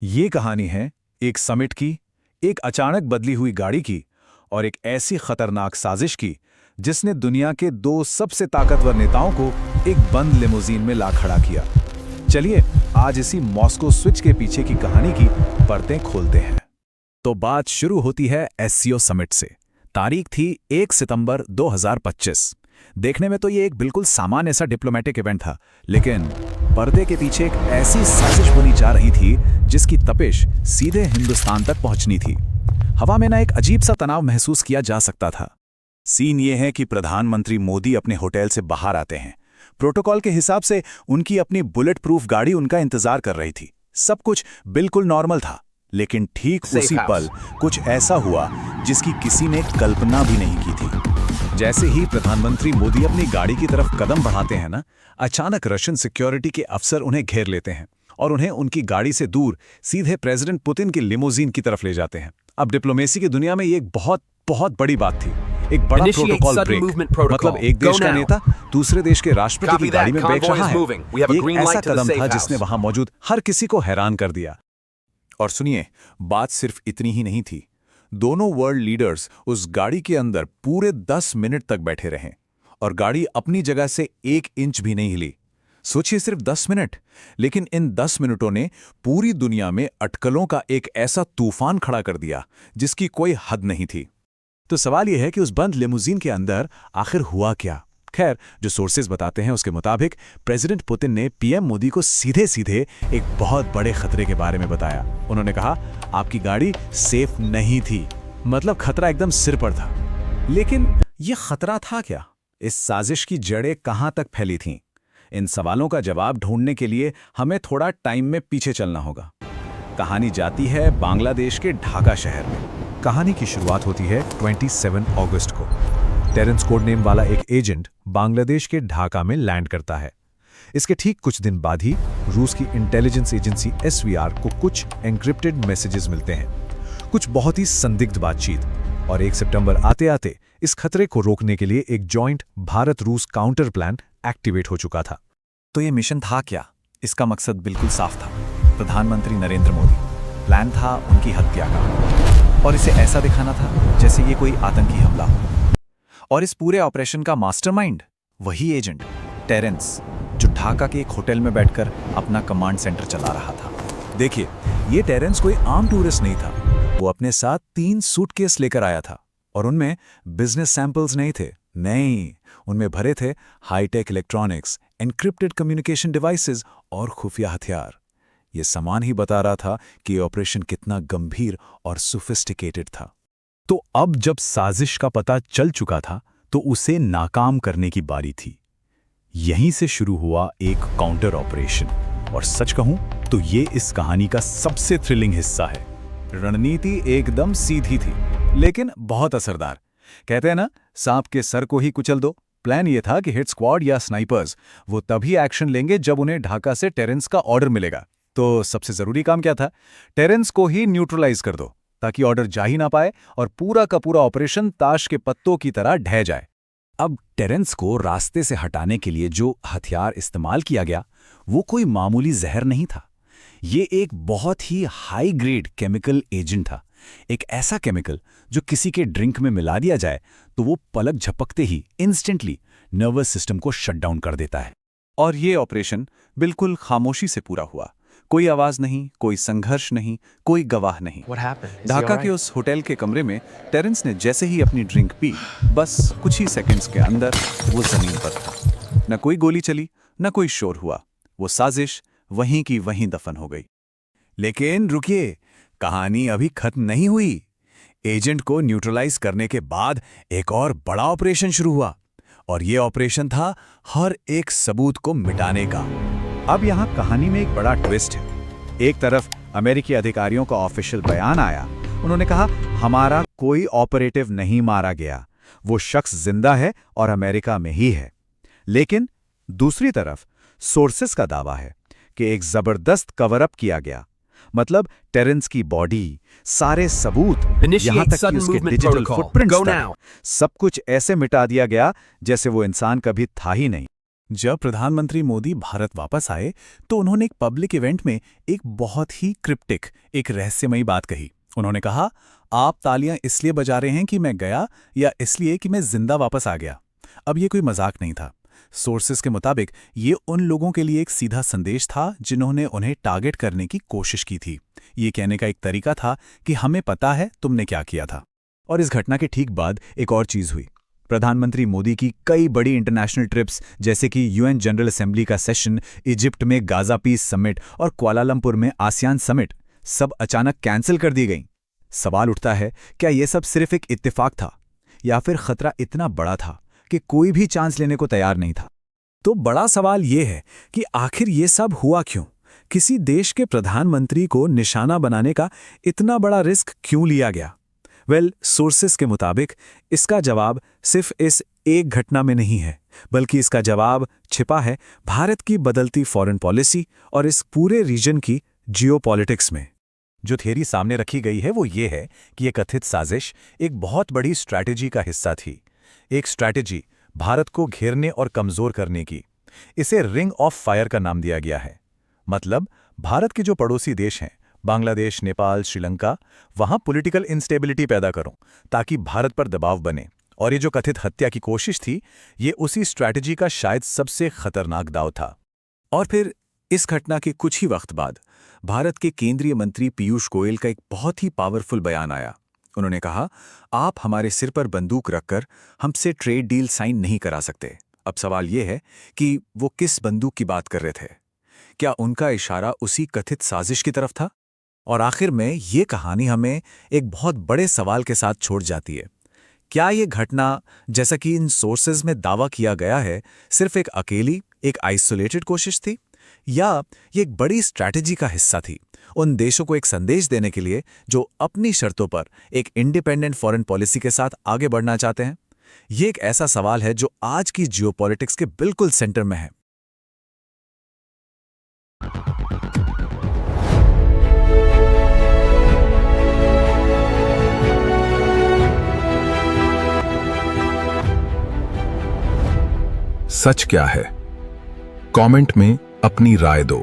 ये कहानी है एक समिट की, एक अचानक बदली हुई गाड़ी की और एक ऐसी खतरनाक साजिश की जिसने दुनिया के दो सबसे ताकतवर नेताओं को एक बंद लिमोजीन में ला खड़ा किया। चलिए आज इसी मॉस्को स्विच के पीछे की कहानी की परतें खोलते हैं। तो बात शुरू होती है एससीओ समिट से। तारीख थी 1 सितंबर 2025। देखने में तो ये एक बिल्कुल सामान्य सा डिप्लोमेटिक इवेंट था, लेकिन पर्दे के पीछे एक ऐसी साजिश बुनी जा रही थी जिसकी तपिश सीधे हिंदुस्तान तक पहुंचनी थी। हवा में ना एक अजीब सा तनाव महसूस किया जा सकता था। सीन ये है कि प्रधानमंत्री मोदी अपने होटल से बाहर आते हैं। प्रोटोकॉल के हिसाब से उनकी अपनी बुलेट प्रूफ गाड़ी उनका इंतजार कर रही थी। सब कुछ बिल्कुल नॉर्मल था, लेकिन ठीक उसी पल कुछ ऐसा हुआ जिसकी किसी ने कल्पना भी नहीं की थी। जैसे ही प्रधानमंत्री मोदी अपनी गाड़ी की तरफ कदम बढ़ाते हैं ना, अचानक रशियन सिक्योरिटी के अफसर उन्हें घेर लेते हैं और उन्हें उनकी गाड़ी से दूर सीधे प्रेसिडेंट पुतिन की लिमोजीन की तरफ ले जाते हैं। अब डिप्लोमेसी की दुनिया में ये एक बहुत बहुत बड़ी बात थी। एक बड़ा प्रोटोकॉल ब्रेक, मतलब एक देश का नेता दूसरे देश के राष्ट्रपति की गाड़ी में बैठ रहा है। एक ऐसा कदम था जिसने वहां मौजूद हर किसी को हैरान कर दिया। और सुनिए, बात सिर्फ इतनी ही नहीं थी। दोनों वर्ल्ड लीडर्स उस गाड़ी के अंदर पूरे 10 मिनट तक बैठे रहे और गाड़ी अपनी जगह से 1 इंच भी नहीं हिली। सोचिए, सिर्फ 10 मिनट, लेकिन इन 10 मिनटों ने पूरी दुनिया में अटकलों का एक ऐसा तूफान खड़ा कर दिया जिसकी कोई हद नहीं थी। तो सवाल यह है कि उस बंद लिमोजीन के अंदर आखिर हुआ क्या? खैर, जो सोर्सेज बताते हैं उसके मुताबिक प्रेसिडेंट पुतिन ने पीएम मोदी को सीधे सीधे एक बहुत बड़े खतरे के बारे में बताया। उन्होंने कहा, आपकी गाड़ी सेफ नहीं थी। मतलब खतरा एकदम सिर पर था। लेकिन यह खतरा था क्या? इस साजिश की जड़ें कहां तक फैली थीं? इन सवालों का जवाब ढूंढने के लिए हमें थोड़ा टाइम में पीछे चलना होगा। कहानी जाती है बांग्लादेश के ढाका शहर में। कहानी की शुरुआत होती है 27 अगस्त को। टेरेंस कोड नेम वाला एक एजेंट बांग्लादेश के ढाका में लैंड करता है। इसके ठीक कुछ दिन बाद ही रूस की इंटेलिजेंस एजेंसी एसवीआर को कुछ एन्क्रिप्टेड मैसेजेस मिलते हैं, कुछ बहुत ही संदिग्ध बातचीत। और 1 सितंबर आते आते इस खतरे को रोकने के लिए एक जॉइंट भारत रूस काउंटर प्लान एक्टिवेट हो चुका था। तो ये मिशन था क्या? इसका मकसद बिल्कुल साफ था, प्रधानमंत्री नरेंद्र मोदी। प्लान था उनकी हत्या का, और इसे ऐसा दिखाना था जैसे ये कोई आतंकी हमला हो। और इस पूरे ऑपरेशन का मास्टरमाइंड वही एजेंट टेरेंस, जो ढाका के एक होटल में बैठकर अपना कमांड सेंटर चला रहा था। देखिए, ये टेरेंस कोई आम टूरिस्ट नहीं था। वो अपने साथ 3 सूटकेस लेकर आया था और उनमें बिजनेस सैंपल्स नहीं थे। नहीं, उनमें भरे थे high tech electronics, encrypted communication devices और खुफिया हथियार। ये सामान ही बता रहा था कि ये ऑपरेशन कितना गंभीर और सोफिस्टिकेटेड था। तो अब जब साजिश का पता चल चुका था तो उसे नाकाम करने की बारी थी। यहीं से शुरू हुआ एक काउंटर ऑपरेशन, और सच कहूं तो ये इस कहानी का सबसे थ्रिलिंग हिस्सा है। रणनीति एकदम सीधी थी, लेकिन बहुत असरदार। कहते हैं ना, सांप के सर को ही कुचल दो। प्लान ये था कि हिट स्क्वाड या स्नाइपर्स वो तभी एक्शन लेंगे जब उन्हें ढाका से टेरेंस का ऑर्डर मिलेगा। तो सबसे जरूरी काम क्या था? टेरेंस को ही न्यूट्रलाइज कर दो, ताकि ऑर्डर जा ही ना पाए और पूरा का पूरा ऑपरेशन ताश के पत्तों की तरह ढह जाए। अब टेरेंस को रास्ते से हटाने के लिए जो हथियार इस्तेमाल किया गया वो कोई मामूली जहर नहीं था। ये एक बहुत ही हाई ग्रेड केमिकल एजेंट था। एक ऐसा केमिकल जो किसी के ड्रिंक में मिला दिया जाए तो वो पलक झपकते ही इंस्टेंटली नर्वस सिस्टम को शट डाउन कर देता है। और ये ऑपरेशन बिल्कुल खामोशी से पूरा हुआ। कोई आवाज नहीं, कोई संघर्ष नहीं, कोई गवाह नहीं। ढाका के उस होटल के कमरे में टेरेंस ने जैसे ही अपनी ड्रिंक पी, बस कुछ ही सेकंड्स के अंदर वो जमीन पर था। न कोई गोली चली, न कोई शोर हुआ। वो साजिश वहीं की वहीं दफन हो गई। लेकिन रुकिए, कहानी अभी खत्म नहीं हुई। एजेंट को न्यूट्रलाइज करने के बाद एक और बड़ा ऑपरेशन शुरू हुआ, और ये ऑपरेशन था हर एक सबूत को मिटाने का। अब यहां कहानी में एक बड़ा ट्विस्ट है। एक तरफ अमेरिकी अधिकारियों का ऑफिशियल बयान आया। उन्होंने कहा, हमारा कोई ऑपरेटिव नहीं मारा गया, वो शख्स जिंदा है और अमेरिका में ही है। लेकिन दूसरी तरफ सोर्सेस का दावा है कि एक जबरदस्त कवर अप किया गया। मतलब टेरेंस की बॉडी, सारे सबूत, यहां तक कि उसके डिजिटल फुटप्रिंट्स तक, सब कुछ ऐसे मिटा दिया गया जैसे वो इंसान कभी था ही नहीं। जब प्रधानमंत्री मोदी भारत वापस आए तो उन्होंने एक पब्लिक इवेंट में एक बहुत ही क्रिप्टिक, एक रहस्यमयी बात कही। उन्होंने कहा, आप तालियां इसलिए बजा रहे हैं कि मैं गया या इसलिए कि मैं जिंदा वापस आ गया। अब ये कोई मजाक नहीं था। सोर्सेस के मुताबिक ये उन लोगों के लिए एक सीधा संदेश था जिन्होंने उन्हें टारगेट करने की कोशिश की थी। ये कहने का एक तरीका था कि हमें पता है तुमने क्या किया था। और इस घटना के ठीक बाद एक और चीज हुई। प्रधानमंत्री मोदी की कई बड़ी इंटरनेशनल ट्रिप्स, जैसे कि यूएन जनरल असेंबली का सेशन, इजिप्ट में गाजा पीस समिट और कुआलालंपुर में आसियान समिट, सब अचानक कैंसिल कर दी गईं। सवाल उठता है, क्या यह सब सिर्फ एक इत्तेफाक था या फिर खतरा इतना बड़ा था कि कोई भी चांस लेने को तैयार नहीं था? तो बड़ा सवाल यह है कि आखिर ये सब हुआ क्यों? किसी देश के प्रधानमंत्री को निशाना बनाने का इतना बड़ा रिस्क क्यों लिया गया? सोर्सेस के मुताबिक इसका जवाब सिर्फ इस एक घटना में नहीं है, बल्कि इसका जवाब छिपा है भारत की बदलती फॉरेन पॉलिसी और इस पूरे रीजन की जियोपॉलिटिक्स में। जो थ्योरी सामने रखी गई है वो ये है कि ये कथित साजिश एक बहुत बड़ी स्ट्रैटेजी का हिस्सा थी। एक स्ट्रैटेजी भारत को घेरने और कमजोर करने की। इसे रिंग ऑफ फायर का नाम दिया गया है। मतलब भारत के जो पड़ोसी देश हैं, बांग्लादेश, नेपाल, श्रीलंका, वहां पॉलिटिकल इंस्टेबिलिटी पैदा करो ताकि भारत पर दबाव बने। और ये जो कथित हत्या की कोशिश थी, ये उसी स्ट्रैटेजी का शायद सबसे खतरनाक दांव था। और फिर इस घटना के कुछ ही वक्त बाद भारत के केंद्रीय मंत्री पीयूष गोयल का एक बहुत ही पावरफुल बयान आया। उन्होंने कहा, आप हमारे सिर पर बंदूक रखकर हमसे ट्रेड डील साइन नहीं करा सकते। अब सवाल यह है कि वो किस बंदूक की बात कर रहे थे? क्या उनका इशारा उसी कथित साजिश की तरफ था? और आखिर में ये कहानी हमें एक बहुत बड़े सवाल के साथ छोड़ जाती है। क्या ये घटना, जैसा कि इन सोर्सेज में दावा किया गया है, सिर्फ एक अकेली, एक आइसोलेटेड कोशिश थी, या ये एक बड़ी स्ट्रैटेजी का हिस्सा थी, उन देशों को एक संदेश देने के लिए जो अपनी शर्तों पर एक इंडिपेंडेंट फॉरेन पॉलिसी के साथ आगे बढ़ना चाहते हैं? ये एक ऐसा सवाल है जो आज की जियोपॉलिटिक्स के बिल्कुल सेंटर में है। सच क्या है? कमेंट में अपनी राय दो।